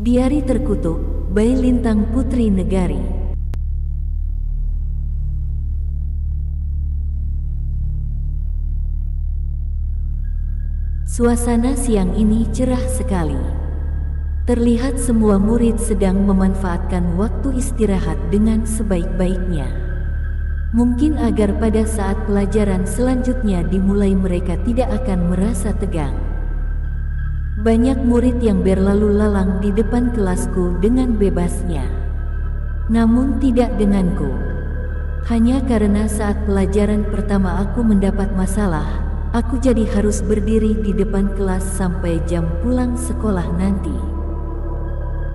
Diari terkutuk, Bayi Lintang Putri Negari. Suasana siang ini cerah sekali. Terlihat semua murid sedang memanfaatkan waktu istirahat dengan sebaik-baiknya. Mungkin agar pada saat pelajaran selanjutnya dimulai mereka tidak akan merasa tegang. Banyak murid yang berlalu lalang di depan kelasku dengan bebasnya. Namun tidak denganku. Hanya karena saat pelajaran pertama aku mendapat masalah, aku jadi harus berdiri di depan kelas sampai jam pulang sekolah nanti.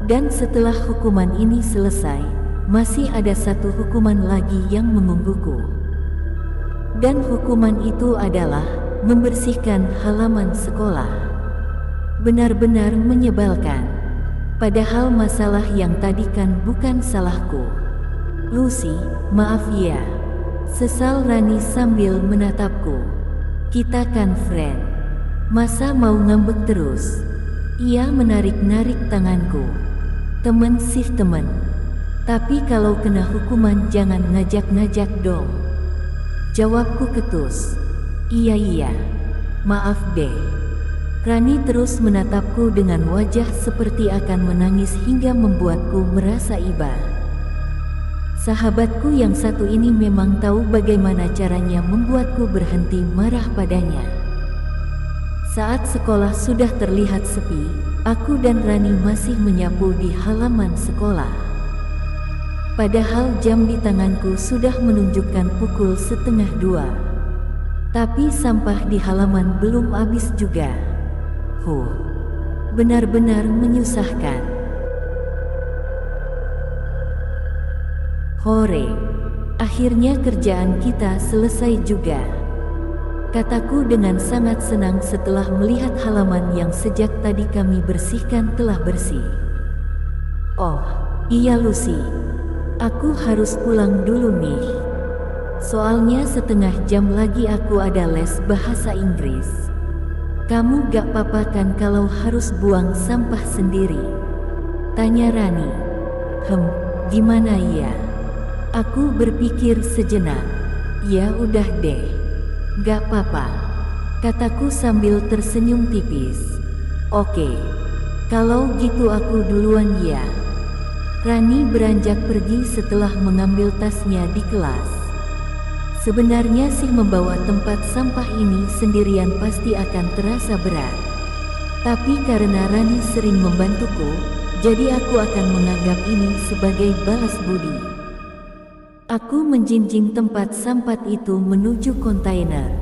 Dan setelah hukuman ini selesai, masih ada satu hukuman lagi yang menungguku. Dan hukuman itu adalah membersihkan halaman sekolah. Benar-benar menyebalkan. Padahal masalah yang tadi kan bukan salahku. Lucy, maaf ya. Sesal Rani sambil menatapku. Kita kan friend. Masa mau ngambek terus? Ia menarik-narik tanganku. Temen sih temen. Tapi kalau kena hukuman jangan ngajak-ngajak dong. Jawabku ketus. Iya. Maaf deh. Rani terus menatapku dengan wajah seperti akan menangis hingga membuatku merasa iba. Sahabatku yang satu ini memang tahu bagaimana caranya membuatku berhenti marah padanya. Saat sekolah sudah terlihat sepi, aku dan Rani masih menyapu di halaman sekolah. Padahal jam di tanganku sudah menunjukkan pukul 1:30. Tapi sampah di halaman belum habis juga. Benar-benar menyusahkan. Hore, akhirnya kerjaan kita selesai juga. Kataku dengan sangat senang setelah melihat halaman yang sejak tadi kami bersihkan telah bersih. Oh, iya Lucy. Aku harus pulang dulu nih. Soalnya setengah jam lagi aku ada les bahasa Inggris. Kamu gak apa-apa kan kalau harus buang sampah sendiri? Tanya Rani. Gimana ya? Aku berpikir sejenak. Ya udah deh. Gak apa-apa. Kataku sambil tersenyum tipis. Oke. Kalau gitu aku duluan ya. Rani beranjak pergi setelah mengambil tasnya di kelas. Sebenarnya sih membawa tempat sampah ini sendirian pasti akan terasa berat. Tapi karena Rani sering membantuku, jadi aku akan menganggap ini sebagai balas budi. Aku menjinjing tempat sampah itu menuju kontainer.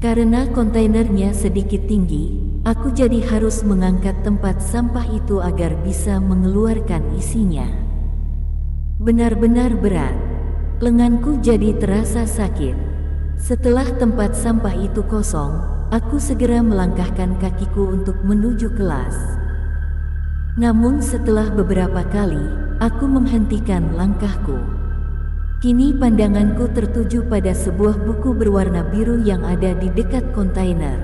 Karena kontainernya sedikit tinggi, aku jadi harus mengangkat tempat sampah itu agar bisa mengeluarkan isinya. Benar-benar berat. Lenganku jadi terasa sakit. Setelah tempat sampah itu kosong, aku segera melangkahkan kakiku untuk menuju kelas. Namun setelah beberapa kali, aku menghentikan langkahku. Kini pandanganku tertuju pada sebuah buku berwarna biru yang ada di dekat kontainer.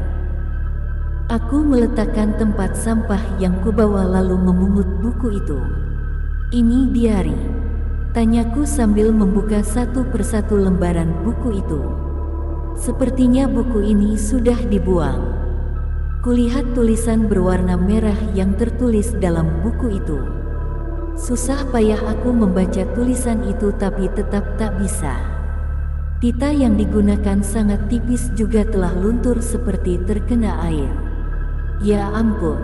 Aku meletakkan tempat sampah yang kubawa lalu memungut buku itu. Ini diari. Tanyaku sambil membuka satu persatu lembaran buku itu. Sepertinya buku ini sudah dibuang. Kulihat tulisan berwarna merah yang tertulis dalam buku itu. Susah payah aku membaca tulisan itu tapi tetap tak bisa. Tinta yang digunakan sangat tipis juga telah luntur seperti terkena air. Ya ampun,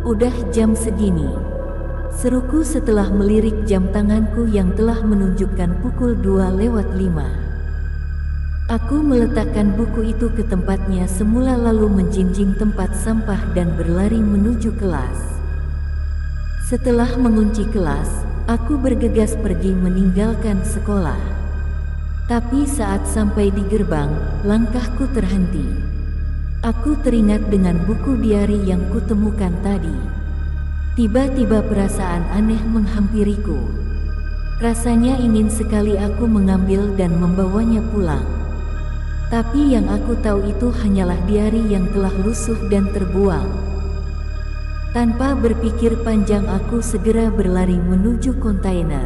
udah jam segini. Seruku setelah melirik jam tanganku yang telah menunjukkan pukul 2:05. Aku meletakkan buku itu ke tempatnya semula lalu menjinjing tempat sampah dan berlari menuju kelas. Setelah mengunci kelas, aku bergegas pergi meninggalkan sekolah. Tapi saat sampai di gerbang, langkahku terhenti. Aku teringat dengan buku diari yang kutemukan tadi. Tiba-tiba perasaan aneh menghampiriku. Rasanya ingin sekali aku mengambil dan membawanya pulang. Tapi yang aku tahu itu hanyalah diari yang telah lusuh dan terbuang. Tanpa berpikir panjang aku segera berlari menuju kontainer.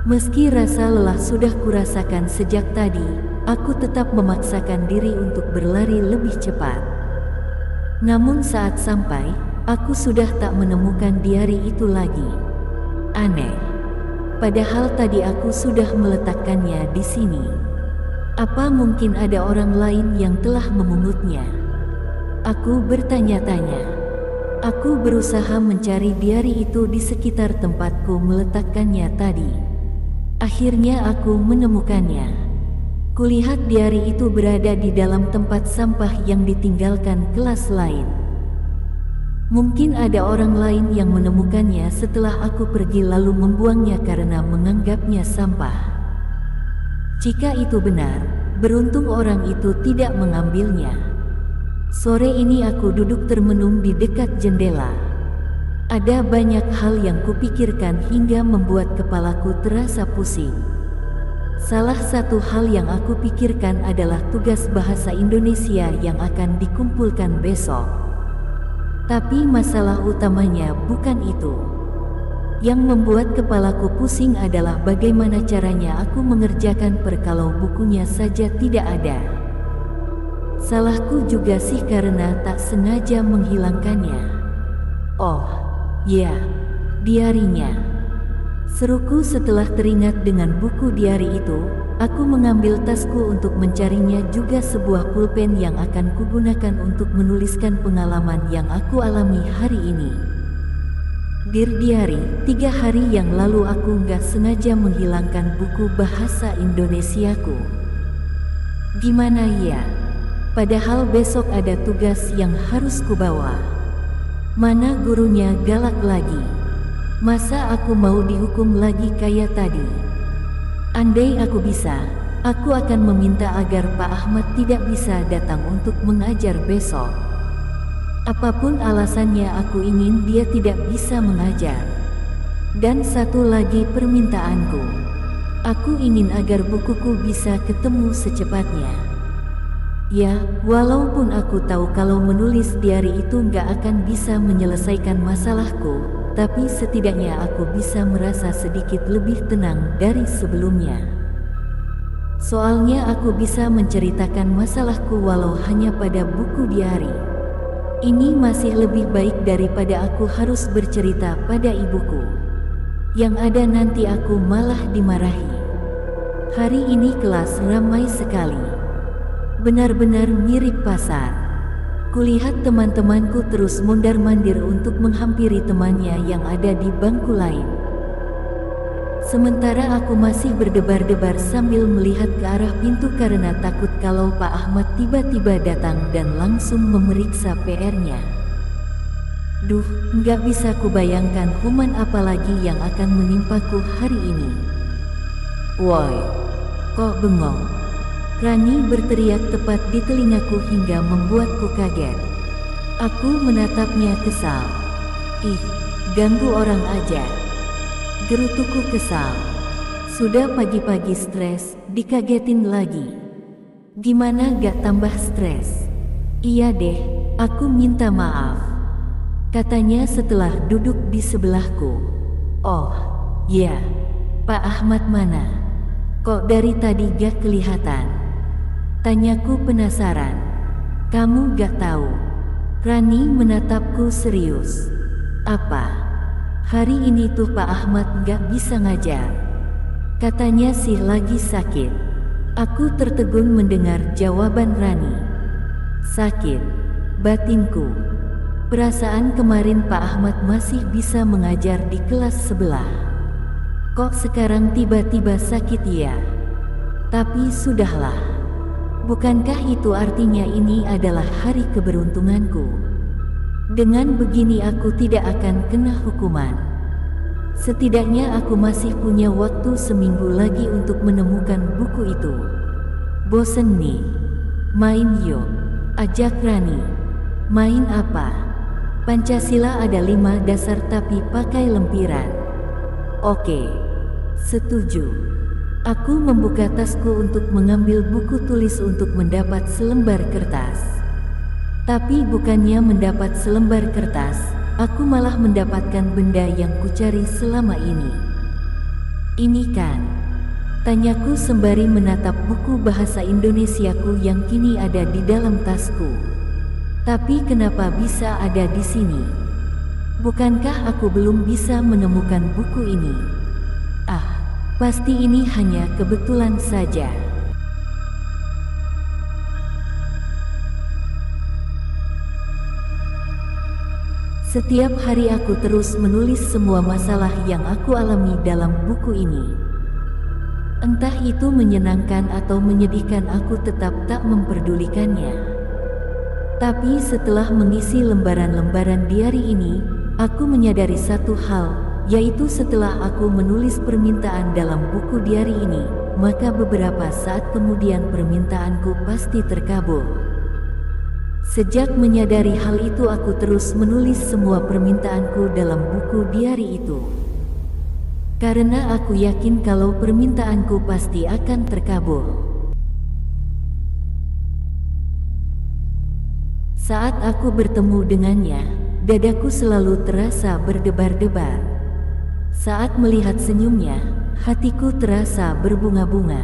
Meski rasa lelah sudah kurasakan sejak tadi, aku tetap memaksakan diri untuk berlari lebih cepat. Namun saat sampai, aku sudah tak menemukan diari itu lagi. Aneh. Padahal tadi aku sudah meletakkannya di sini. Apa mungkin ada orang lain yang telah memungutnya? Aku bertanya-tanya. Aku berusaha mencari diari itu di sekitar tempatku meletakkannya tadi. Akhirnya aku menemukannya. Kulihat diari itu berada di dalam tempat sampah yang ditinggalkan kelas lain. Mungkin ada orang lain yang menemukannya setelah aku pergi lalu membuangnya karena menganggapnya sampah. Jika itu benar, beruntung orang itu tidak mengambilnya. Sore ini aku duduk termenung di dekat jendela. Ada banyak hal yang kupikirkan hingga membuat kepalaku terasa pusing. Salah satu hal yang aku pikirkan adalah tugas bahasa Indonesia yang akan dikumpulkan besok. Tapi masalah utamanya bukan itu. Yang membuat kepalaku pusing adalah bagaimana caranya aku mengerjakan kalau bukunya saja tidak ada. Salahku juga sih karena tak sengaja menghilangkannya. Oh, ya, diarinya. Seruku setelah teringat dengan buku diari itu. Aku mengambil tasku untuk mencarinya juga sebuah pulpen yang akan kugunakan untuk menuliskan pengalaman yang aku alami hari ini. Dear Diary, 3 hari yang lalu aku nggak sengaja menghilangkan buku bahasa Indonesiaku. Gimana ya? Padahal besok ada tugas yang harus kubawa. Mana gurunya galak lagi. Masa aku mau dihukum lagi kayak tadi? Andai aku bisa, aku akan meminta agar Pak Ahmad tidak bisa datang untuk mengajar besok. Apapun alasannya aku ingin dia tidak bisa mengajar. Dan satu lagi permintaanku. Aku ingin agar bukuku bisa ketemu secepatnya. Ya, walaupun aku tahu kalau menulis diari itu nggak akan bisa menyelesaikan masalahku, tapi setidaknya aku bisa merasa sedikit lebih tenang dari sebelumnya. Soalnya aku bisa menceritakan masalahku walau hanya pada buku diari. Ini masih lebih baik daripada aku harus bercerita pada ibuku. Yang ada nanti aku malah dimarahi. Hari ini kelas ramai sekali. Benar-benar mirip pasar. Kulihat teman-temanku terus mondar-mandir untuk menghampiri temannya yang ada di bangku lain. Sementara aku masih berdebar-debar sambil melihat ke arah pintu karena takut kalau Pak Ahmad tiba-tiba datang dan langsung memeriksa PR-nya. Duh, nggak bisa kubayangkan hukuman apa lagi yang akan menimpaku hari ini. Woi, kok bengong? Rani berteriak tepat di telingaku hingga membuatku kaget. Aku menatapnya kesal. Ih, ganggu orang aja. Gerutuku kesal. Sudah pagi-pagi stres, dikagetin lagi. Gimana gak tambah stres? Iya deh, aku minta maaf. Katanya setelah duduk di sebelahku. Oh, ya, Pak Ahmad mana? Kok dari tadi gak kelihatan? Tanyaku penasaran. Kamu gak tahu? Rani menatapku serius. Apa? Hari ini tuh Pak Ahmad gak bisa ngajar. Katanya sih lagi sakit. Aku tertegun mendengar jawaban Rani. Sakit? Batinku. Perasaan kemarin Pak Ahmad masih bisa mengajar di kelas sebelah. Kok sekarang tiba-tiba sakit ya? Tapi sudahlah. Bukankah itu artinya ini adalah hari keberuntunganku? Dengan begini aku tidak akan kena hukuman. Setidaknya aku masih punya waktu seminggu lagi untuk menemukan buku itu. Bosen nih. Main yuk. Ajak Rani. Main apa? Pancasila ada 5 dasar tapi pakai lempiran. Oke. Setuju. Aku membuka tasku untuk mengambil buku tulis untuk mendapat selembar kertas. Tapi bukannya mendapat selembar kertas, aku malah mendapatkan benda yang kucari selama ini. Ini kan? Tanyaku sembari menatap buku bahasa Indonesiaku yang kini ada di dalam tasku. Tapi kenapa bisa ada di sini? Bukankah aku belum bisa menemukan buku ini? Ah, pasti ini hanya kebetulan saja. Setiap hari aku terus menulis semua masalah yang aku alami dalam buku ini. Entah itu menyenangkan atau menyedihkan, aku tetap tak memperdulikannya. Tapi setelah mengisi lembaran-lembaran diari ini, aku menyadari satu hal, yaitu setelah aku menulis permintaan dalam buku diari ini, maka beberapa saat kemudian permintaanku pasti terkabul. Sejak menyadari hal itu, aku terus menulis semua permintaanku dalam buku diari itu. Karena aku yakin kalau permintaanku pasti akan terkabul. Saat aku bertemu dengannya, dadaku selalu terasa berdebar-debar. Saat melihat senyumnya, hatiku terasa berbunga-bunga.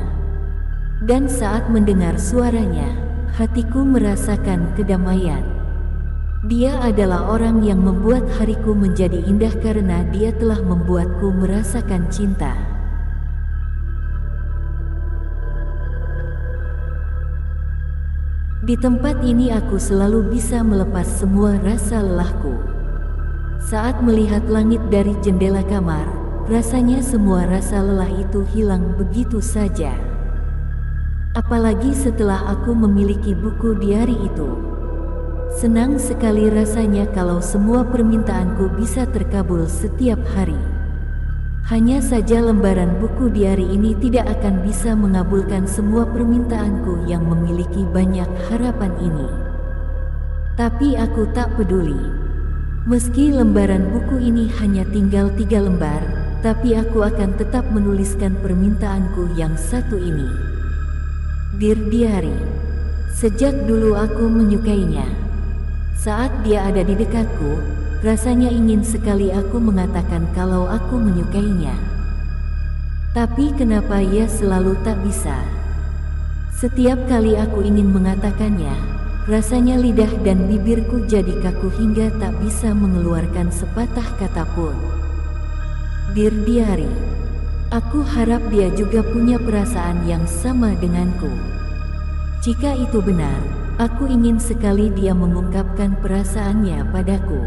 Dan saat mendengar suaranya, hatiku merasakan kedamaian. Dia adalah orang yang membuat hariku menjadi indah karena dia telah membuatku merasakan cinta. Di tempat ini aku selalu bisa melepas semua rasa lelahku. Saat melihat langit dari jendela kamar, rasanya semua rasa lelah itu hilang begitu saja. Apalagi setelah aku memiliki buku diari itu. Senang sekali rasanya kalau semua permintaanku bisa terkabul setiap hari. Hanya saja lembaran buku diari ini tidak akan bisa mengabulkan semua permintaanku yang memiliki banyak harapan ini. Tapi aku tak peduli. Meski lembaran buku ini hanya tinggal 3 lembar, tapi aku akan tetap menuliskan permintaanku yang satu ini. Dear Diary, sejak dulu aku menyukainya. Saat dia ada di dekatku, rasanya ingin sekali aku mengatakan kalau aku menyukainya. Tapi kenapa ia selalu tak bisa? Setiap kali aku ingin mengatakannya, rasanya lidah dan bibirku jadi kaku hingga tak bisa mengeluarkan sepatah kata pun. Dear Diary, aku harap dia juga punya perasaan yang sama denganku. Jika itu benar, aku ingin sekali dia mengungkapkan perasaannya padaku.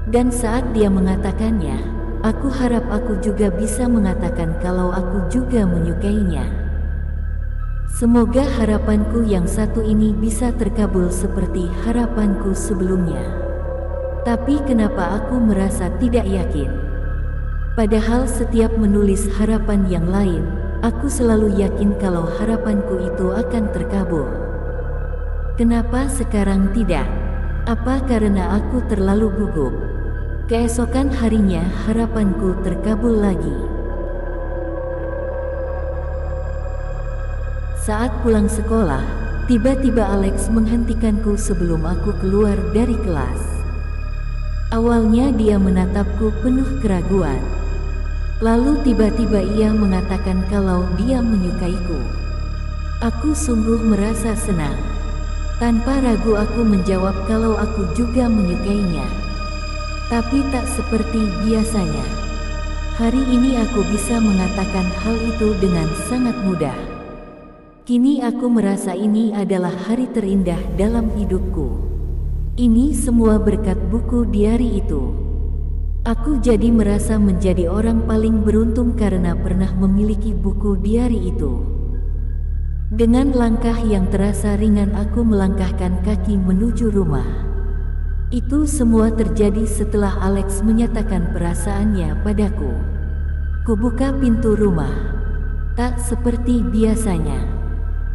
Dan saat dia mengatakannya, aku harap aku juga bisa mengatakan kalau aku juga menyukainya. Semoga harapanku yang satu ini bisa terkabul seperti harapanku sebelumnya. Tapi kenapa aku merasa tidak yakin? Padahal setiap menulis harapan yang lain, aku selalu yakin kalau harapanku itu akan terkabul. Kenapa sekarang tidak? Apa karena aku terlalu gugup? Keesokan harinya harapanku terkabul lagi. Saat pulang sekolah, tiba-tiba Alex menghentikanku sebelum aku keluar dari kelas. Awalnya dia menatapku penuh keraguan. Lalu tiba-tiba ia mengatakan kalau dia menyukaiku. Aku sungguh merasa senang. Tanpa ragu aku menjawab kalau aku juga menyukainya. Tapi tak seperti biasanya. Hari ini aku bisa mengatakan hal itu dengan sangat mudah. Kini aku merasa ini adalah hari terindah dalam hidupku. Ini semua berkat buku diari itu. Aku jadi merasa menjadi orang paling beruntung karena pernah memiliki buku diari itu. Dengan langkah yang terasa ringan aku melangkahkan kaki menuju rumah. Itu semua terjadi setelah Alex menyatakan perasaannya padaku. Kubuka pintu rumah. Tak seperti biasanya.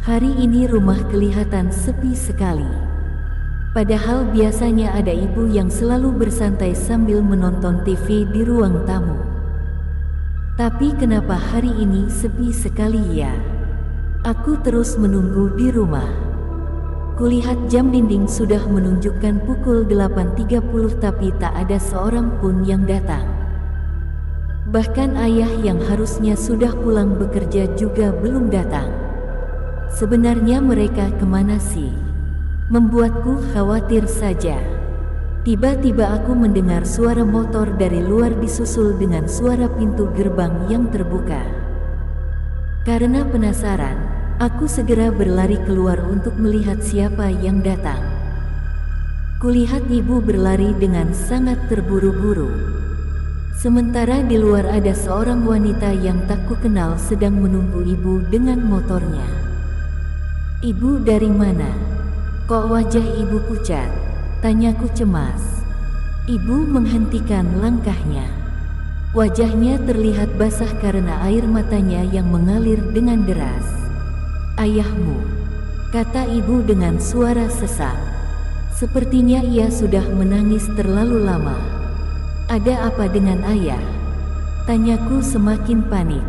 Hari ini rumah kelihatan sepi sekali. Padahal biasanya ada ibu yang selalu bersantai sambil menonton TV di ruang tamu. Tapi kenapa hari ini sepi sekali ya? Aku terus menunggu di rumah. Kulihat jam dinding sudah menunjukkan pukul 8.30 tapi tak ada seorang pun yang datang. Bahkan ayah yang harusnya sudah pulang bekerja juga belum datang. Sebenarnya mereka kemana sih? Membuatku khawatir saja. Tiba-tiba aku mendengar suara motor dari luar disusul dengan suara pintu gerbang yang terbuka. Karena penasaran, aku segera berlari keluar untuk melihat siapa yang datang. Kulihat ibu berlari dengan sangat terburu-buru. Sementara di luar ada seorang wanita yang tak kukenal sedang menunggu ibu dengan motornya. "Ibu dari mana? Kok wajah ibu pucat?" tanyaku cemas. Ibu menghentikan langkahnya. Wajahnya terlihat basah karena air matanya yang mengalir dengan deras. "Ayahmu," kata ibu dengan suara sesak. Sepertinya ia sudah menangis terlalu lama. "Ada apa dengan ayah?" tanyaku semakin panik.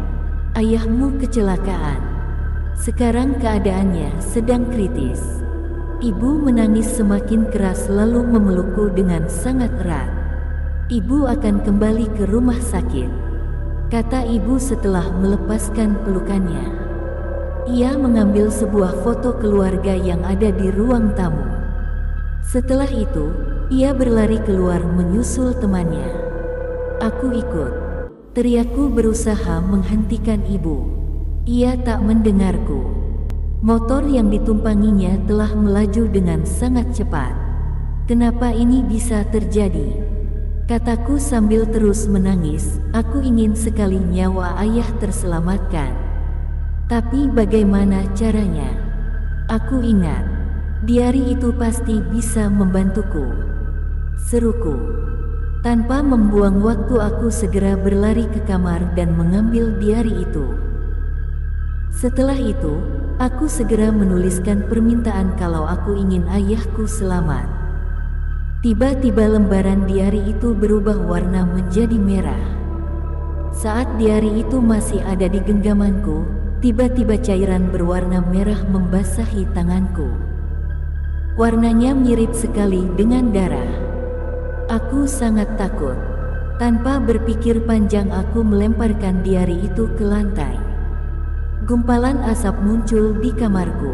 "Ayahmu kecelakaan. Sekarang keadaannya sedang kritis." Ibu menangis semakin keras lalu memelukku dengan sangat erat. "Ibu akan kembali ke rumah sakit," kata ibu setelah melepaskan pelukannya. Ia mengambil sebuah foto keluarga yang ada di ruang tamu. Setelah itu, ia berlari keluar menyusul temannya. "Aku ikut," teriakku berusaha menghentikan ibu. Ia tak mendengarku. Motor yang ditumpanginya telah melaju dengan sangat cepat. "Kenapa ini bisa terjadi?" kataku sambil terus menangis. Aku ingin sekali nyawa ayah terselamatkan. Tapi bagaimana caranya? Aku ingat, diari itu pasti bisa membantuku. Seruku. Tanpa membuang waktu aku segera berlari ke kamar dan mengambil diari itu. Setelah itu, aku segera menuliskan permintaan kalau aku ingin ayahku selamat. Tiba-tiba lembaran diari itu berubah warna menjadi merah. Saat diari itu masih ada di genggamanku, tiba-tiba cairan berwarna merah membasahi tanganku. Warnanya mirip sekali dengan darah. Aku sangat takut. Tanpa berpikir panjang aku melemparkan diari itu ke lantai. Gumpalan asap muncul di kamarku.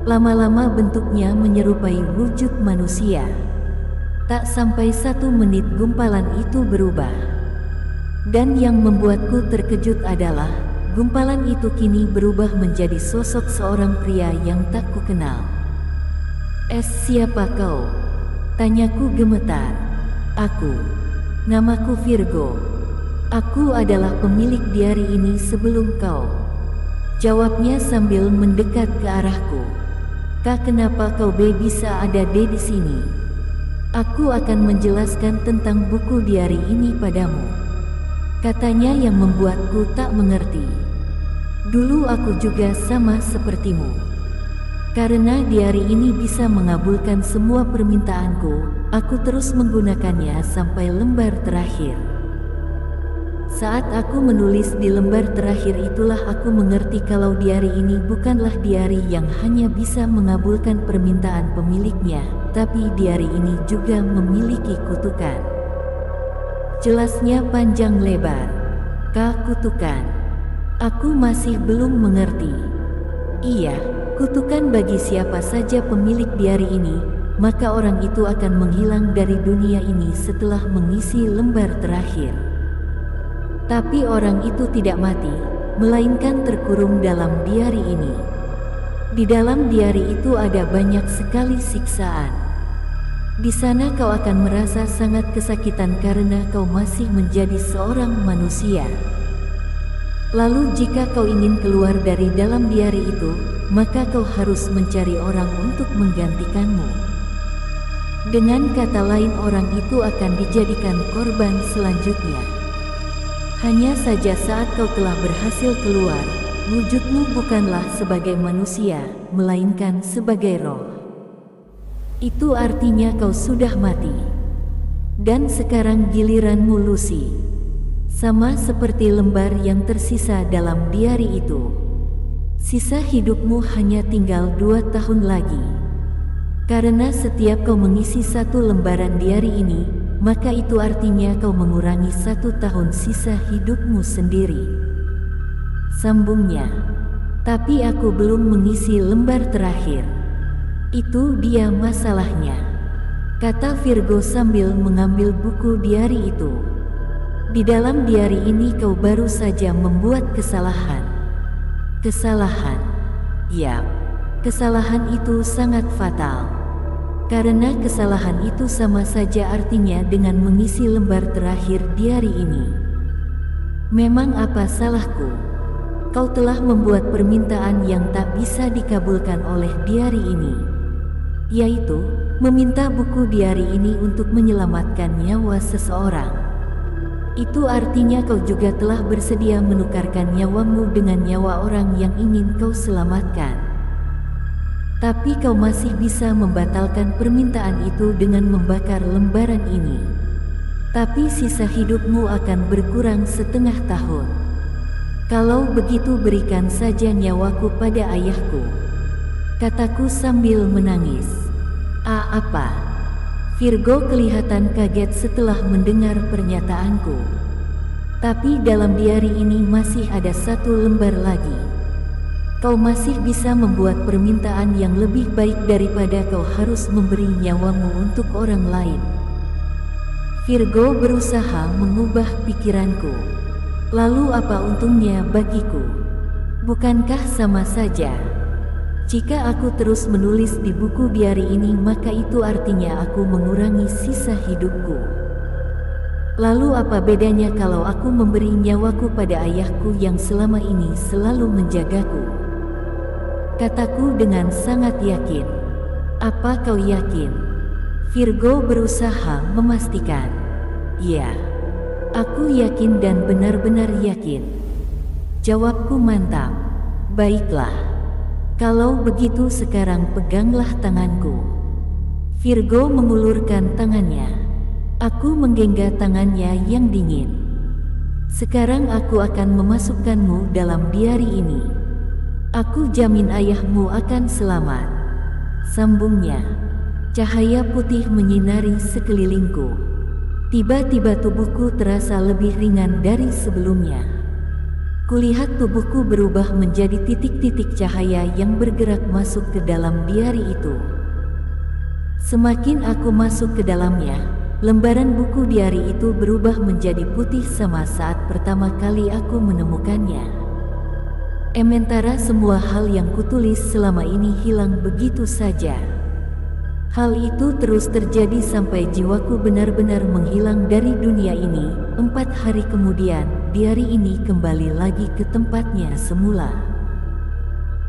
Lama-lama bentuknya menyerupai wujud manusia. Tak sampai 1 menit gumpalan itu berubah. Dan yang membuatku terkejut adalah, gumpalan itu kini berubah menjadi sosok seorang pria yang tak kukenal. Siapa kau?" tanyaku gemetar. Namaku Virgo. Aku adalah pemilik diari ini sebelum kau," jawabnya sambil mendekat ke arahku. "Kak, kenapa kau bisa ada di sini? Aku akan menjelaskan tentang buku diari ini padamu," katanya yang membuatku tak mengerti. Dulu aku juga sama sepertimu. Karena diari ini bisa mengabulkan semua permintaanku, aku terus menggunakannya sampai lembar terakhir. Saat aku menulis di lembar terakhir itulah aku mengerti kalau diari ini bukanlah diari yang hanya bisa mengabulkan permintaan pemiliknya, tapi diari ini juga memiliki kutukan. Jelasnya panjang lebar. Kutukan. Aku masih belum mengerti. Iya, kutukan bagi siapa saja pemilik diari ini, maka orang itu akan menghilang dari dunia ini setelah mengisi lembar terakhir. Tapi orang itu tidak mati, melainkan terkurung dalam diari ini. Di dalam diari itu ada banyak sekali siksaan. Di sana kau akan merasa sangat kesakitan karena kau masih menjadi seorang manusia. Lalu jika kau ingin keluar dari dalam diari itu, maka kau harus mencari orang untuk menggantikanmu. Dengan kata lain, orang itu akan dijadikan korban selanjutnya. Hanya saja saat kau telah berhasil keluar, wujudmu bukanlah sebagai manusia, melainkan sebagai roh. Itu artinya kau sudah mati. Dan sekarang giliranmu, Lucy. Sama seperti lembar yang tersisa dalam diari itu. Sisa hidupmu hanya tinggal 2 tahun lagi. Karena setiap kau mengisi satu lembaran diari ini, maka itu artinya kau mengurangi 1 tahun sisa hidupmu sendiri. Sambungnya. Tapi aku belum mengisi lembar terakhir. Itu dia masalahnya, kata Virgo sambil mengambil buku diari itu. Di dalam diari ini kau baru saja membuat kesalahan. Kesalahan. Ya, kesalahan itu sangat fatal. Karena kesalahan itu sama saja artinya dengan mengisi lembar terakhir diari ini. Memang apa salahku? Kau telah membuat permintaan yang tak bisa dikabulkan oleh diari ini, yaitu meminta buku diari ini untuk menyelamatkan nyawa seseorang. Itu artinya kau juga telah bersedia menukarkan nyawamu dengan nyawa orang yang ingin kau selamatkan. Tapi kau masih bisa membatalkan permintaan itu dengan membakar lembaran ini. Tapi sisa hidupmu akan berkurang 1/2 tahun. Kalau begitu berikan saja nyawaku pada ayahku, kataku sambil menangis. Apa? Virgo kelihatan kaget setelah mendengar pernyataanku. Tapi dalam diari ini masih ada 1 lembar lagi. Kau masih bisa membuat permintaan yang lebih baik daripada kau harus memberi nyawamu untuk orang lain. Virgo berusaha mengubah pikiranku. Lalu apa untungnya bagiku? Bukankah sama saja? Jika aku terus menulis di buku diari ini, maka itu artinya aku mengurangi sisa hidupku. Lalu apa bedanya kalau aku memberi nyawaku pada ayahku yang selama ini selalu menjagaku? Kataku dengan sangat yakin. Apa kau yakin? Virgo berusaha memastikan. Ya, aku yakin dan benar-benar yakin. Jawabku mantap. Baiklah. Kalau begitu sekarang peganglah tanganku. Virgo mengulurkan tangannya. Aku menggenggam tangannya yang dingin. Sekarang aku akan memasukkanmu dalam diari ini. Aku jamin ayahmu akan selamat. Sambungnya. Cahaya putih menyinari sekelilingku. Tiba-tiba tubuhku terasa lebih ringan dari sebelumnya. Kulihat tubuhku berubah menjadi titik-titik cahaya yang bergerak masuk ke dalam diari itu. Semakin aku masuk ke dalamnya, lembaran buku diari itu berubah menjadi putih sama saat pertama kali aku menemukannya. Sementara semua hal yang kutulis selama ini hilang begitu saja. Hal itu terus terjadi sampai jiwaku benar-benar menghilang dari dunia ini. 4 hari kemudian, diari ini kembali lagi ke tempatnya semula.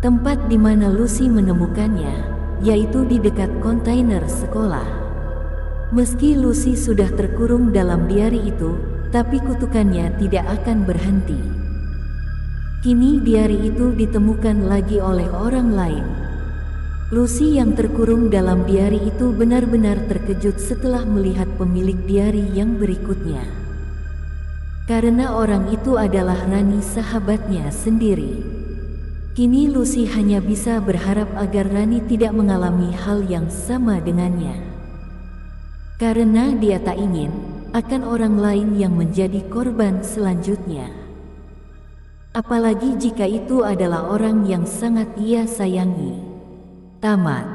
Tempat di mana Lucy menemukannya, yaitu di dekat kontainer sekolah. Meski Lucy sudah terkurung dalam diari itu, tapi kutukannya tidak akan berhenti. Kini diari itu ditemukan lagi oleh orang lain. Lucy yang terkurung dalam diari itu benar-benar terkejut setelah melihat pemilik diari yang berikutnya. Karena orang itu adalah Rani, sahabatnya sendiri. Kini Lucy hanya bisa berharap agar Rani tidak mengalami hal yang sama dengannya. Karena dia tak ingin akan orang lain yang menjadi korban selanjutnya. Apalagi jika itu adalah orang yang sangat ia sayangi. Tamat.